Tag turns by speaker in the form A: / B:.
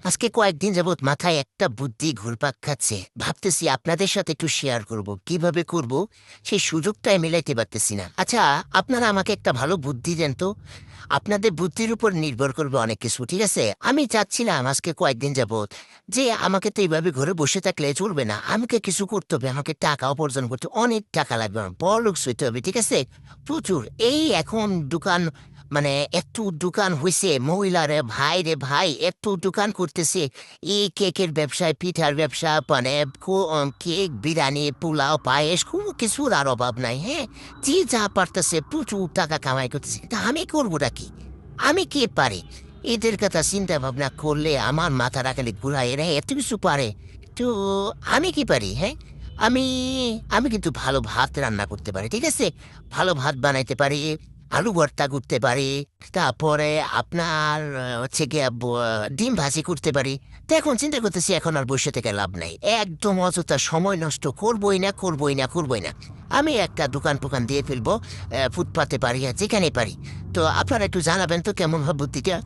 A: আজকে কয়েকদিন যাবৎ মাথায় একটা বুদ্ধি ঘুরপাক খাচ্ছে। ভাবতেছি আপনাদের সাথে একটু শেয়ার করব। কিভাবে করব সেই সুযোগটাই মিলাইতে পারতেছি না। আচ্ছা, আপনারা আমাকে একটা ভালো বুদ্ধি দেন তো। আপনাদের বুদ্ধির উপর নির্ভর করবে অনেক কিছু, ঠিক আছে? আমি চাচ্ছিলাম আজকে কয়েকদিন যাবৎ যে আমাকে তো এইভাবে ঘরে বসে থাকলে চলবে না। আমাকে কিছু করতে হবে, আমাকে টাকা উপার্জন করতে অনেক টাকা লাগবে। আমার বড়লোক হইতে হবে, ঠিক আছে? প্রচুর। এই এখন দোকান মানে একটু দোকান হইছে, মহিলারে ভাই রে ভাই একটু দোকান করতেছে। এই কেকের ব্যবসায়, পিঠার ব্যবসা, মানে কেক, বিরিয়ানি, পোলাও, পায়েস, কোনো কিছুর আর অভাব নাই। হ্যাঁ, যে যা পারতেছে প্রচুর টাকা কামাই করতেছে। তা আমি করবোটা কি? আমি কি পারি? এদের কথা চিন্তা ভাবনা করলে আমার মাথাটা খালি ঘুরায়। এরা এত কিছু পারে, তো আমি কি পারি? হ্যাঁ, আমি আমি কিন্তু ভালো ভাত রান্না করতে পারি, ঠিক আছে? ভালো ভাত বানাইতে পারি, আলু ভর্তা করতে পারি, তারপরে আপনার হচ্ছে গিয়ে ডিম ভাজি করতে পারি। তো এখন চিন্তা করতেছি এখন আর বসে থেকে লাভ নাই। একদম অযথা সময় নষ্ট করবই না, করবই না, করবই না। আমি একটা দোকান ফোকান দিয়ে ফেলবো, ফুটপাতে পারি আর যেখানে পারি। তো আপনারা একটু জানাবেন তো কেমন হবে বুদ্ধিটা?